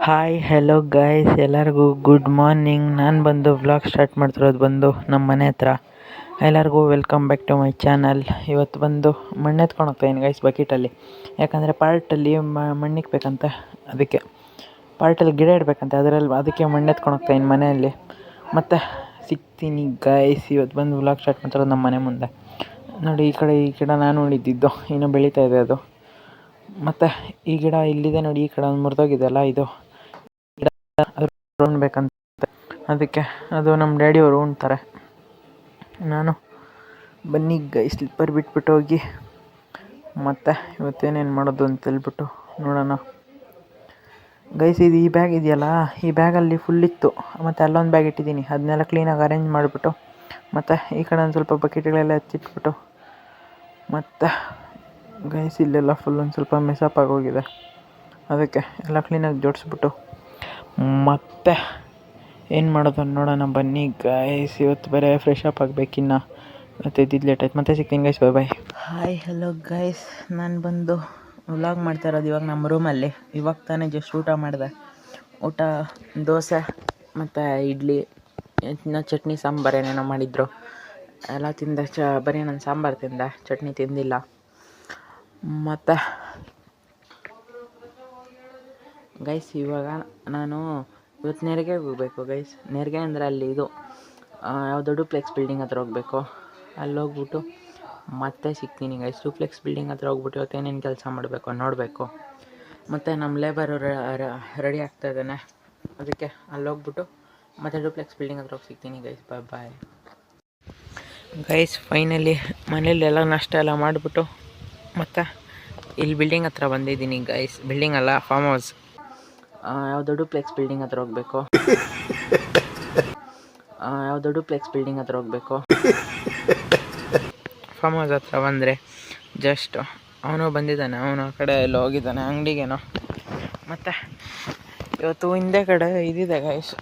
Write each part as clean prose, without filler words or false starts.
Hi hello guys, ಎಲ್ಲರಿಗೂ good morning. ನಾನು ಬಂದು ವ್ಲಾಗ್ ಸ್ಟಾರ್ಟ್ ಮಾಡ್ತಿರೋದು ಬಂದು ನಮ್ಮ ಮನೆ ಹತ್ರ. ಎಲ್ಲರಿಗೂ welcome back to my channel. ಇವತ್ತು ಬಂದು ಮಣ್ಣು ಎತ್ಕೊಂಡು ಹೋಗ್ತಾಯಿದ್ದೀನಿ ಗೈಸ್ ಬಕೆಟಲ್ಲಿ. ಯಾಕಂದರೆ ಪಾರ್ಟಲ್ಲಿ ಮಣ್ಣಿಕ್ಬೇಕಂತ, ಅದಕ್ಕೆ ಪಾರ್ಟಲ್ಲಿ ಗಿಡ ಇಡಬೇಕಂತೆ, ಅದಕ್ಕೆ ಮಣ್ಣು ಎತ್ಕೊಂಡು ಹೋಗ್ತಾಯಿದ್ದೀನಿ ಮನೆಯಲ್ಲಿ. ಮತ್ತು ಸಿಗ್ತೀನಿ ಗೈಸ್. ಇವತ್ತು ಬಂದು ವ್ಲಾಗ್ ಸ್ಟಾರ್ಟ್ ಮಾಡ್ತಿರೋದು ನಮ್ಮ ಮನೆ ಮುಂದೆ. ನೋಡಿ, ಈ ಗಿಡ ನಾನು ನೋಡಿದ್ದಿದ್ದು, ಇನ್ನೂ ಬೆಳೀತಾ ಇದೆ ಅದು. ಮತ್ತು ಈ ಗಿಡ ಇಲ್ಲಿದೆ ನೋಡಿ, ಈ ಕಡೆ ಒಂದು ಮುರಿದೋಗಿದೆಯಲ್ಲ, ಇದು ಗಿಡ ಅದು ಉಣ್ಬೇಕಂತ, ಅದಕ್ಕೆ ಅದು ನಮ್ಮ ಡ್ಯಾಡಿಯವರು ಉಣ್ತಾರೆ. ನಾನು ಬನ್ನಿ ಗೈಸ್, ಸ್ಲಿಪ್ಪರ್ ಬಿಟ್ಬಿಟ್ಟು ಹೋಗಿ ಮತ್ತು ಇವತ್ತೇನೇನು ಮಾಡೋದು ಅಂತ ಹೇಳ್ಬಿಟ್ಟು ನೋಡೋಣ ಗೈಸ್. ಇದು ಈ ಬ್ಯಾಗ್ ಇದೆಯಲ್ಲ, ಈ ಬ್ಯಾಗಲ್ಲಿ ಫುಲ್ಲಿತ್ತು, ಮತ್ತು ಅಲ್ಲೊಂದು ಬ್ಯಾಗ್ ಇಟ್ಟಿದ್ದೀನಿ. ಅದನ್ನೆಲ್ಲ ಕ್ಲೀನಾಗಿ ಅರೇಂಜ್ ಮಾಡಿಬಿಟ್ಟು, ಮತ್ತು ಈ ಕಡೆ ಒಂದು ಸ್ವಲ್ಪ ಬಕೆಟ್ಗಳೆಲ್ಲ ಎತ್ತಿಟ್ಬಿಟ್ಟು, ಮತ್ತು ಗೈಸ್ ಇಲ್ಲೆಲ್ಲ ಫುಲ್ ಒಂದು ಸ್ವಲ್ಪ ಮೆಸಪ್ ಆಗೋಗಿದೆ, ಅದಕ್ಕೆ ಎಲ್ಲ ಕ್ಲೀನಾಗಿ ಜೋಡಿಸ್ಬಿಟ್ಟು ಮತ್ತೆ ಏನು ಮಾಡೋದು ನೋಡೋಣ ಬನ್ನಿ ಗೈಸ್. ಇವತ್ತು ಬೇರೆ ಫ್ರೆಶ್ ಅಪ್ ಆಗಬೇಕಿನ್ನ, ಮತ್ತು ಇದ್ದಿದ್ದು ಲೇಟ್ ಆಯ್ತು. ಮತ್ತೆ ಸಿಗ್ತೀನಿ ಗೈಸ್, ಬಾಯ್ ಬಾಯ್. ಹಾಯ್ ಹಲೋ ಗೈಸ್, ನಾನು ಬಂದು ವ್ಲಾಗ್ ಮಾಡ್ತಾ ಇರೋದು ಇವಾಗ ನಮ್ಮ ರೂಮಲ್ಲಿ. ಇವಾಗ ತಾನೇ ಜಸ್ಟ್ ಊಟ ಮಾಡಿದೆ. ಊಟ ದೋಸೆ ಮತ್ತು ಇಡ್ಲಿ, ಇನ್ನು ಚಟ್ನಿ ಸಾಂಬಾರು ಏನೇನೋ ಮಾಡಿದ್ರು, ಎಲ್ಲ ತಿಂದೆ. ಬರೀ ನಾನು ಸಾಂಬಾರು ತಿಂದೆ, ಚಟ್ನಿ ತಿಂದಿಲ್ಲ. ಮತ್ತು ಗೈಸ್ ಇವಾಗ ನಾನು ಇವತ್ತು ನೆರಿಗೆಗೆ ಹೋಗಬೇಕು ಗೈಸ್. ನೆರಿಗೆ ಅಂದರೆ ಅಲ್ಲಿ ಇದು ಯಾವುದೋ ಡೂಪ್ಲೆಕ್ಸ್ ಬಿಲ್ಡಿಂಗ್ ಹತ್ರ ಹೋಗಬೇಕು. ಅಲ್ಲಿ ಹೋಗ್ಬಿಟ್ಟು ಮತ್ತೆ ಸಿಗ್ತೀನಿ ಗೈಸ್. ಡೂಪ್ಲೆಕ್ಸ್ ಬಿಲ್ಡಿಂಗ್ ಹತ್ರ ಹೋಗ್ಬಿಟ್ಟು ಇವತ್ತು ಏನೇನು ಕೆಲಸ ಮಾಡಬೇಕು ನೋಡಬೇಕು. ಮತ್ತು ನಮ್ಮ ಲೇಬರು ರೆಡಿ ಆಗ್ತಾ ಇದ್ದಾನೆ, ಅದಕ್ಕೆ ಅಲ್ಲಿ ಹೋಗ್ಬಿಟ್ಟು ಮತ್ತೆ ಡೂಪ್ಲೆಕ್ಸ್ ಬಿಲ್ಡಿಂಗ್ ಹತ್ರ ಹೋಗಿ ಸಿಗ್ತೀನಿ ಗೈಸ್. ಬಾಯ್ ಬಾಯ್ ಗೈಸ್. ಫೈನಲಿ ಮನೇಲಿ ಎಲ್ಲ ನಾಷ್ಟ ಎಲ್ಲ ಮಾಡಿಬಿಟ್ಟು ಮತ್ತು ಇಲ್ಲಿ ಬಿಲ್ಡಿಂಗ್ ಹತ್ರ ಬಂದಿದ್ದೀನಿ ಗೈಸ್. ಬಿಲ್ಡಿಂಗ್ ಅಲ್ಲ, ಫಾರ್ಮ್ ಹೌಸ್, ಯಾವುದೋ ಡೂಪ್ಲೆಕ್ಸ್ ಬಿಲ್ಡಿಂಗ್ ಹತ್ರ ಹೋಗಬೇಕು. ಫಾರ್ಮ್ ಹೌಸ್ ಹತ್ರ ಬಂದರೆ ಜಸ್ಟ್ ಅವನು ಬಂದಿದ್ದಾನೆ, ಅವನು ಆ ಕಡೆ ಎಲ್ಲ ಹೋಗಿದ್ದಾನೆ ಅಂಗಡಿಗೇನೋ. ಮತ್ತು ಇವತ್ತು ಹಿಂದೆ ಕಡೆ ಇದಿದೆ ಗೈಸ್,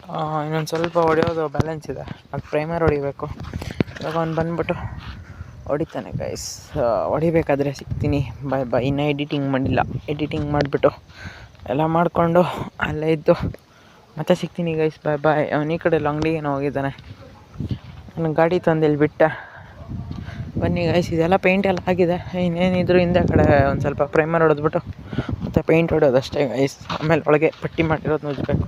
ಇನ್ನೊಂದು ಸ್ವಲ್ಪ ಹೊಡೆಯೋದು ಬ್ಯಾಲೆನ್ಸ್ ಇದೆ, ಅದು ಪ್ರೈಮರ್ ಹೊಡಿಬೇಕು. ಇವಾಗ ಅವ್ನು ಬಂದ್ಬಿಟ್ಟು ಹೊಡಿತಾನೆ ಗೈಸ್. ಹೊಡಿಬೇಕಾದ್ರೆ ಸಿಗ್ತೀನಿ, ಬಾಯ್ ಬಾಯ್. ಇನ್ನೂ ಎಡಿಟಿಂಗ್ ಮಾಡಿಲ್ಲ, ಎಡಿಟಿಂಗ್ ಮಾಡಿಬಿಟ್ಟು ಎಲ್ಲ ಮಾಡಿಕೊಂಡು ಅಲ್ಲೇ ಇದ್ದು ಮತ್ತೆ ಸಿಗ್ತೀನಿ ಗೈಸ್. ಬಾಯ್ ಬಾಯ್. ಅವನು ಈ ಕಡೆ ಎಲ್ಲ ಅಂಗಡಿಗೇನೋ ಹೋಗಿದ್ದಾನೆ, ನನ್ನ ಗಾಡಿ ತಂದಿಲ್ಲಿ ಬಿಟ್ಟೆ. ಬನ್ನಿ ಗೈಸ್, ಇದೆಲ್ಲ ಪೇಂಟ್ ಎಲ್ಲ ಆಗಿದೆ. ಇನ್ನೇನಿದ್ರು ಹಿಂದೆ ಕಡೆ ಒಂದು ಸ್ವಲ್ಪ ಪ್ರೈಮರ್ ಹೊಡೆದ್ಬಿಟ್ಟು ಮತ್ತು ಪೇಂಟ್ ಹೊಡೆಯೋದು ಅಷ್ಟೇ ಗೈಸ್. ಆಮೇಲೆ ಒಳಗೆ ಪಟ್ಟಿ ಮಾಡಿರೋದು ನುಜ್ಜಬೇಕು.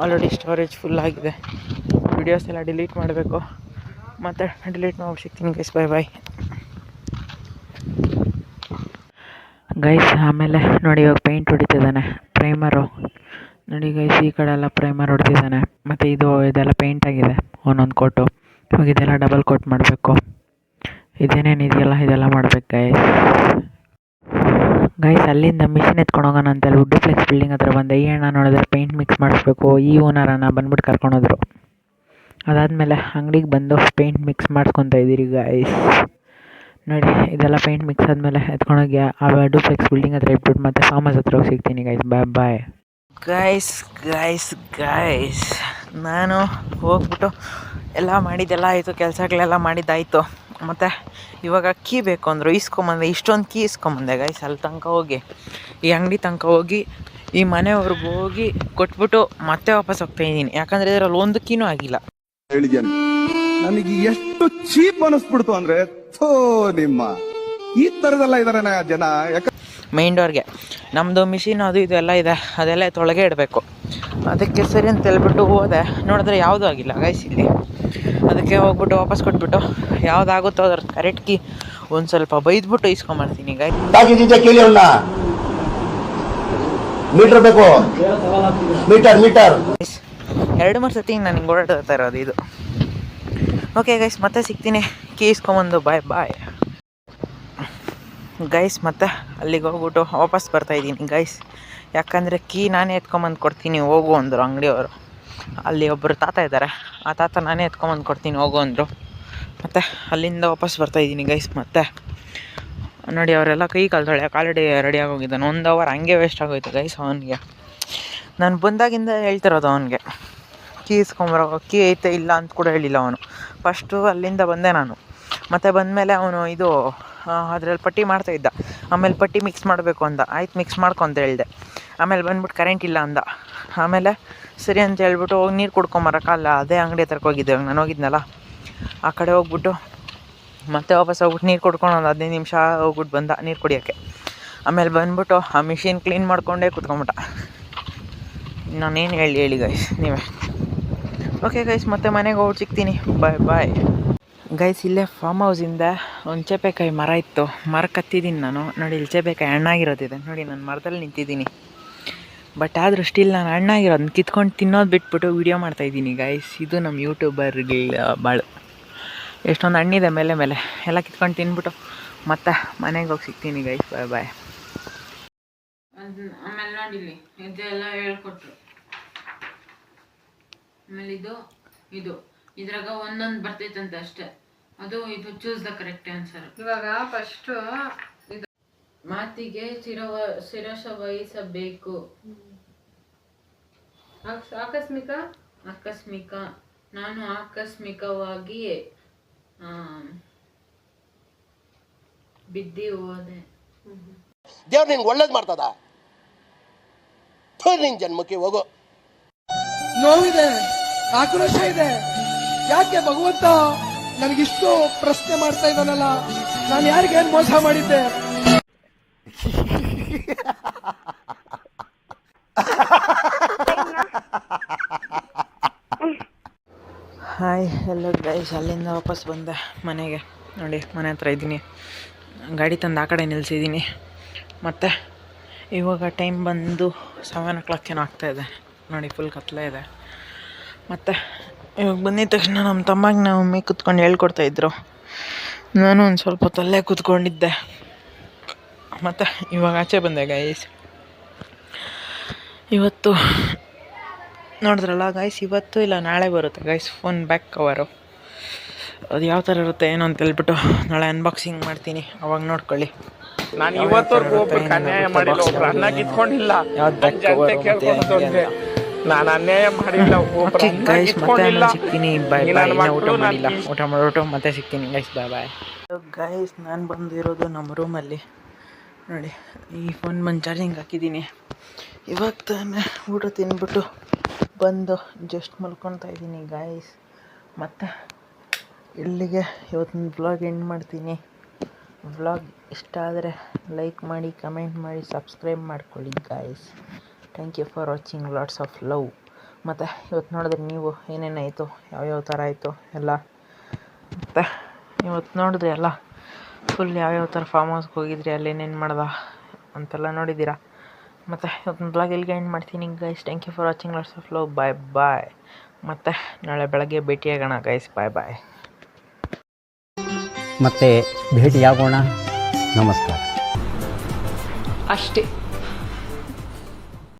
ಆಲ್ರೆಡಿ ಸ್ಟೋರೇಜ್ ಫುಲ್ ಆಗಿದೆ, ವಿಡಿಯೋಸ್ ಎಲ್ಲ ಡಿಲೀಟ್ ಮಾಡಬೇಕು. ಮತ್ತು ಡಿಲೀಟ್ ಮಾಡಿ ಸಿಗ್ತೀನಿ ಗೈಸ್. ಬಾಯ್ ಬಾಯ್ ಗೈಸ್. ಆಮೇಲೆ ನೋಡಿ, ಇವಾಗ ಪೇಂಟ್ ಹೊಡಿತಿದ್ದಾನೆ, ಪ್ರೈಮರು ನೋಡಿ ಗೈಸ್. ಈ ಕಡೆ ಎಲ್ಲ ಪ್ರೈಮರ್ ಹೊಡ್ತಿದ್ದಾನೆ, ಮತ್ತು ಇದೆಲ್ಲ ಪೇಂಟ್ ಆಗಿದೆ ಒಂದೊಂದು ಕೋಟು. ಇವಾಗ ಇದೆಲ್ಲ ಡಬಲ್ ಕೋಟ್ ಮಾಡಬೇಕು. ಇದೇನೇನಿದೆಯಲ್ಲ ಇದೆಲ್ಲ ಮಾಡ್ಬೇಕು ಗೈಸ್. ಅಲ್ಲಿಂದ ಮಿಷಿನ್ ಎತ್ಕೊಂಡು ಹೋಗೋಣ ಅಂತ ಹೇಳಿ ಡೂಪ್ಲೆಕ್ಸ್ ಬಿಲ್ಡಿಂಗ್ ಹತ್ರ ಬಂದೆ. ಈ ಅಣ್ಣ ನೋಡಿದ್ರೆ ಪೇಂಟ್ ಮಿಕ್ಸ್ ಮಾಡಿಸ್ಬೇಕು, ಈ ಓನರನ್ನ ಬಂದ್ಬಿಟ್ಟು ಕರ್ಕೊಂಡೋದ್ರು. ಅದಾದಮೇಲೆ ಅಂಗಡಿಗೆ ಬಂದು ಪೇಂಟ್ ಮಿಕ್ಸ್ ಮಾಡಿಸ್ಕೊತಾ ಇದ್ದೀರಿ ಗೈಸ್. ನೋಡಿ, ಇದೆಲ್ಲ ಪೇಂಟ್ ಮಿಕ್ಸ್ ಆದಮೇಲೆ ಎತ್ಕೊಂಡೋಗಿ ಆ ಡೂಪ್ಲೆಕ್ಸ್ ಬಿಲ್ಡಿಂಗ್ ಹತ್ರ ಇಟ್ಬಿಟ್ಟು ಮತ್ತೆ ಫಾರ್ಮ್ ಹೌಸ್ ಹತ್ರ ಹೋಗಿ ಸಿಗ್ತೀನಿ ಗೈಸ್. ಬಾಯ್ ಬಾಯ್ ಗೈಸ್. ನಾನು ಹೋಗ್ಬಿಟ್ಟು ಎಲ್ಲ ಮಾಡಿದ್ದೆಲ್ಲ ಆಯಿತು, ಕೆಲಸಗಳೆಲ್ಲ ಮಾಡಿದ್ದಾಯಿತು. ಮತ್ತು ಇವಾಗ ಕೀ ಬೇಕು ಅಂದರು, ಇಸ್ಕೊಂಬಂದೆ. ಇಷ್ಟೊಂದು ಕೀ ಇಸ್ಕೊಂಬಂದೆ ಗೈಸ್. ಅಲ್ಲಿ ತನಕ ಹೋಗಿ, ಈ ಅಂಗಡಿ ತನಕ ಹೋಗಿ, ಈ ಮನೆಯವ್ರಿಗೆ ಹೋಗಿ ಕೊಟ್ಬಿಟ್ಟು ಮತ್ತೆ ವಾಪಸ್ ಹೋಗ್ತಾಯಿದ್ದೀನಿ. ಯಾಕಂದರೆ ಇದರಲ್ಲಿ ಒಂದು ಕೀನೂ ಆಗಿಲ್ಲ. ಹೇಳಿದ್ದೇನೆ, ನನಗೆ ಎಷ್ಟು ಚೀಪ್ ಅನಿಸ್ಬಿಡ್ತು ಅಂದರೆ, ನಿಮ್ಮ ಈ ಥರದೆಲ್ಲ ಇದಾರೆ ಜನ. ಮೈನ್ ಡೋರ್ಗೆ ನಮ್ಮದು ಮಿಷಿನ್ ಅದು ಇದು ಎಲ್ಲ ಇದೆ, ಅದೆಲ್ಲ ತೊಳಗೆ ಇಡಬೇಕು. ಅದಕ್ಕೆ ಸರಿ ಅಂತ ಹೇಳ್ಬಿಟ್ಟು ಹೋದೆ, ನೋಡಿದ್ರೆ ಯಾವುದೂ ಆಗಿಲ್ಲ ಗೈಸ್ ಇಲ್ಲಿ. ಅದಕ್ಕೆ ಹೋಗ್ಬಿಟ್ಟು ವಾಪಸ್ ಕೊಟ್ಬಿಟ್ಟು ಯಾವುದಾಗುತ್ತೋ ಅದ್ರ ಕರೆಕ್ಟ್ ಕೀ ಒಂದು ಸ್ವಲ್ಪ ಬೈದ್ಬಿಟ್ಟು ಇಸ್ಕೊಂಬರ್ತೀನಿ ಗೈಸ್. ಮೀಟರ್ ಬೇಕು, ಮೀಟರ್ 2-3 ಸತಿ ನಾನು ಹಿಂಗೆ ಓಡಾಡ್ತಾ ಇರೋದು ಇದು. ಓಕೆ ಗೈಸ್, ಮತ್ತೆ ಸಿಗ್ತೀನಿ ಕೀ ಇಸ್ಕೊಂಬಂದು. ಬಾಯ್ ಬಾಯ್ ಗೈಸ್. ಮತ್ತು ಅಲ್ಲಿಗೆ ಹೋಗ್ಬಿಟ್ಟು ವಾಪಸ್ ಬರ್ತಾಯಿದ್ದೀನಿ ಗೈಸ್. ಯಾಕಂದರೆ ಕೀ ನಾನೇ ಎತ್ಕೊಂಬಂದು ಕೊಡ್ತೀನಿ ಹೋಗು ಅಂದರು ಅಂಗಡಿಯವರು. ಅಲ್ಲಿ ಒಬ್ಬರು ತಾತ ಇದ್ದಾರೆ, ಆ ತಾತ ನಾನೇ ಎತ್ಕೊಂಬಂದು ಕೊಡ್ತೀನಿ ಹೋಗು ಅಂದರು. ಮತ್ತು ಅಲ್ಲಿಂದ ವಾಪಸ್ ಬರ್ತಾಯಿದ್ದೀನಿ ಗೈಸ್. ಮತ್ತು ನೋಡಿ, ಅವರೆಲ್ಲ ಕೈ ಕಾಲಡಿ ರೆಡಿಯಾಗಿ ಹೋಗಿದ್ದಾನೆ. 1 ಅವರ್ ಹಂಗೆ ವೇಸ್ಟ್ ಆಗೋಯ್ತು ಗೈಸ್ ಅವನಿಗೆ. ನಾನು ಬಂದಾಗಿಂದ ಹೇಳ್ತಿರೋದು ಅವನಿಗೆ ಕೀ ಇಸ್ಕೊಂಬರೋ, ಕೀ ಐತೆ ಇಲ್ಲ ಅಂತ ಕೂಡ ಹೇಳಿಲ್ಲ ಅವನು. ಫಸ್ಟು ಅಲ್ಲಿಂದ ಬಂದೆ ನಾನು. ಮತ್ತು ಬಂದಮೇಲೆ ಅವನು ಇದು ಅದರಲ್ಲಿ ಪಟ್ಟಿ ಮಾಡ್ತಾಯಿದ್ದ. ಆಮೇಲೆ ಪಟ್ಟಿ ಮಿಕ್ಸ್ ಮಾಡಬೇಕು ಅಂದ. ಆಯ್ತು ಮಿಕ್ಸ್ ಮಾಡ್ಕೊ ಅಂತ ಹೇಳಿದೆ. ಆಮೇಲೆ ಬಂದ್ಬಿಟ್ಟು ಕರೆಂಟ್ ಇಲ್ಲ ಅಂದ. ಆಮೇಲೆ ಸರಿ ಅಂತ ಹೇಳ್ಬಿಟ್ಟು ಹೋಗಿ ನೀರು ಕುಡ್ಕೊಂಬರಕ್ಕಲ್ಲ, ಅದೇ ಅಂಗಡಿ ಹತ್ರಕ್ಕೆ ಹೋಗಿದ್ದೆ ನಾನು ಹೋಗಿದ್ನಲ್ಲ ಆ ಕಡೆ ಹೋಗ್ಬಿಟ್ಟು ಮತ್ತೆ ವಾಪಸ್ ಹೋಗ್ಬಿಟ್ಟು ನೀರು ಕುಡ್ಕೊಂಡು ಒಂದು 15 ನಿಮಿಷ ಹೋಗ್ಬಿಟ್ಟು ಬಂದ ನೀರು ಕುಡಿಯೋಕ್ಕೆ. ಆಮೇಲೆ ಬಂದ್ಬಿಟ್ಟು ಆ ಮಿಷಿನ್ ಕ್ಲೀನ್ ಮಾಡ್ಕೊಂಡೇ ಕುತ್ಕೊಂಬಿಟ್ಟ. ನಾನೇನು ಹೇಳಿ ಗೈಸ್ ನೀವೇ. ಓಕೆ ಗೈಸ್, ಮತ್ತೆ ಮನೆಗೆ ಹೋಗಿ ಸಿಗ್ತೀನಿ. Bye guys. ಇಲ್ಲೇ ಫಾರ್ಮ್ ಹೌಸಿಂದ ಒಂದು ಚೇಪೆಕಾಯಿ ಮರ ಇತ್ತು, ಮರಕ್ಕೆ ಹತ್ತಿದ್ದೀನಿ ನಾನು. ನೋಡಿ ಇಲ್ಲಿ ಚೇಪೆಕಾಯಿ ಹಣ್ಣಾಗಿರೋದಿದೆ ನೋಡಿ, ನಾನು ಮರದಲ್ಲಿ ನಿಂತಿದ್ದೀನಿ. ಬಟ್ ಆದರೂ ಸ್ಟಿಲ್ ನಾನು ಹಣ್ಣಾಗಿರೋದನ್ನ ಕಿತ್ಕೊಂಡು ತಿನ್ನೋದು ಬಿಟ್ಬಿಟ್ಟು ವೀಡಿಯೋ ಮಾಡ್ತಾಯಿದ್ದೀನಿ ಗೈಸ್. ಇದು ನಮ್ಮ ಯೂಟ್ಯೂಬರ್ಗೆ ಬಾಳು. ಎಷ್ಟೊಂದು ಹಣ್ಣಿದೆ ಮೇಲೆ ಎಲ್ಲ ಕಿತ್ಕೊಂಡು ತಿನ್ಬಿಟ್ಟು ಮತ್ತೆ ಮನೆಗೆ ಹೋಗಿ ಸಿಗ್ತೀನಿ ಗೈಸ್. ಬಾಯ್. ಆಮೇಲೆ ನೋಡಿಲ್ಲಿ ಇದೆಲ್ಲ ಹೇಳ್ಕೊಟ್ರು. ಆಮೇಲೆ ಇದು ಇದ್ರಾಗ ಒಂದೊಂದು ಬರ್ತೈತಂತೆ ಅಷ್ಟೇ. ಇದು ಚೂಸ್ ದ ಕರೆಕ್ಟ್ ಆನ್ಸರ್. ಇವಾಗ ಫಸ್ಟ್ ಇದು ಮಾತಿಗೆ ಶಿರಸ ವಹಿಸಬೇಕು. ಆಕಸ್ಮಿಕ ನಾನು ಆಕಸ್ಮಿಕವಾಗಿ ಬಿದ್ದಿ ಹೋದೆ. ದೇವ್ರು ನಿನ್ಗೆ ಒಳ್ಳೇದು ಮಾಡ್ತದ, ನಿನ್ ಜನ್ಮಕ್ಕೆ ಹೋಗೋ. ನೋವಿದೆ, ಆಕ್ರೋಶ ಇದೆ. ಯಾಕೆ ಭಗವಂತ ನನಗಿಷ್ಟು ಪ್ರಶ್ನೆ ಮಾಡ್ತಾ ಇದ್ದಾನಲ್ಲ, ನಾನು ಯಾರಿಗೇನು ಮೋಸ ಮಾಡಿದ್ದೆ? Hi hello guys. ಅಲ್ಲಿಂದ ವಾಪಸ್ ಬಂದೆ ಮನೆಗೆ. ನೋಡಿ ಮನೆ ಹತ್ರ ಇದ್ದೀನಿ, ಗಾಡಿ ತಂದು ಆ ಕಡೆ ನಿಲ್ಲಿಸಿದ್ದೀನಿ. ಮತ್ತು ಇವಾಗ ಟೈಮ್ ಬಂದು 7 o'clock ಏನೋ ಆಗ್ತಾಯಿದೆ ನೋಡಿ, ಫುಲ್ ಕತ್ಲೆ ಇದೆ. ಮತ್ತು ಇವಾಗ ಬಂದಿದ್ದ ತಕ್ಷಣ ನಮ್ಮ ತಮ್ಮಗೆ ನಾವು ಒಮ್ಮೆ ಕೂತ್ಕೊಂಡು ಹೇಳ್ಕೊಡ್ತಾಯಿದ್ರು. ನಾನು ಒಂದು ಸ್ವಲ್ಪ ಹೊತ್ತಲ್ಲೇ ಕೂತ್ಕೊಂಡಿದ್ದೆ. ಮತ್ತು ಇವಾಗ ಆಚೆ ಬಂದೆ ಗೈಸ್. ಇವತ್ತು ನೋಡಿದ್ರಲ್ಲ ಗೈಸ್, ಇವತ್ತು ಇಲ್ಲ ನಾಳೆ ಬರುತ್ತೆ ಗೈಸ್ ಫೋನ್ ಬ್ಯಾಕ್ ಕವರು. ಅದು ಯಾವ ಥರ ಇರುತ್ತೆ ಏನು ಅಂತ ಹೇಳ್ಬಿಟ್ಟು ನಾಳೆ ಅನ್ಬಾಕ್ಸಿಂಗ್ ಮಾಡ್ತೀನಿ, ಅವಾಗ ನೋಡ್ಕೊಳ್ಳಿ. ನಾನು ಇವತ್ತವರೆಗೂ ಒಬ್ರಿಗೆ ಅನ್ಯಾಯ ಮಾಡಿಲ್ಲ, ಒಬ್ರು ಅನ್ನ ಕಿತ್ಕೊಂಡಿಲ್ಲ. ನಾನು ಅನ್ಯಾಯ ಮಾಡಿಲ್ಲ, ಗೈಸ್. ಮತ್ತೆ ಸಿಗ್ತೀನಿ. ಬಾಯ್. ಊಟ ಮಾಡಿಲ್ಲ, ಊಟ ಮಾಡ್ಬಿಟ್ಟು ಮತ್ತೆ ಸಿಗ್ತೀನಿ ಗೈಸ್. Bye guys. ನಾನು ಬಂದಿರೋದು ನಮ್ಮ ರೂಮಲ್ಲಿ ನೋಡಿ. ಈ ಫೋನ್ ಬಂದು ಚಾರ್ಜಿಂಗ್ ಹಾಕಿದ್ದೀನಿ. ಇವಾಗ ತಾನೇ ಊಟ ತಿಂದ್ಬಿಟ್ಟು ಬಂದು ಜಸ್ಟ್ ಮಲ್ಕೊತಾ ಇದ್ದೀನಿ ಗೈಸ್. ಮತ್ತು ಇಲ್ಲಿಗೆ ಇವತ್ತಿನ ವ್ಲಾಗ್ ಎಂಡ್ ಮಾಡ್ತೀನಿ. ವ್ಲಾಗ್ ಇಷ್ಟ ಆದರೆ ಲೈಕ್ ಮಾಡಿ, ಕಮೆಂಟ್ ಮಾಡಿ, ಸಬ್ಸ್ಕ್ರೈಬ್ ಮಾಡ್ಕೊಳ್ಳಿ guys. Thank you for watching. Lots of love. ಮತ್ತು ಇವತ್ತು ನೋಡಿದ್ರೆ ನೀವು ಏನೇನಾಯಿತು, ಯಾವ್ಯಾವ ಥರ ಆಯಿತು ಎಲ್ಲ. ಮತ್ತು ಇವತ್ತು ನೋಡಿದ್ರೆ ಎಲ್ಲ ಫುಲ್ ಯಾವ್ಯಾವ ಥರ ಫಾರ್ಮ್ ಹೌಸ್ಗೆ ಹೋಗಿದ್ರಿ, ಅಲ್ಲಿ ಏನೇನು ಮಾಡ್ದೆ ಅಂತೆಲ್ಲ ನೋಡಿದ್ದೀರಾ. ಮತ್ತು ಇವತ್ತಿನ ಬ್ಲಾಗ್ ಇಲ್ಲಿಗೆ ಎಂಡ್ ಮಾಡ್ತೀನಿ guys. Thank you for watching. Lots of love. Bye. ಮತ್ತು ನಾಳೆ ಬೆಳಗ್ಗೆ ಭೇಟಿಯಾಗೋಣ ಗೈಸ್. ಬಾಯ್. ಮತ್ತೆ ಭೇಟಿಯಾಗೋಣ. ನಮಸ್ಕಾರ. ಅಷ್ಟೇ.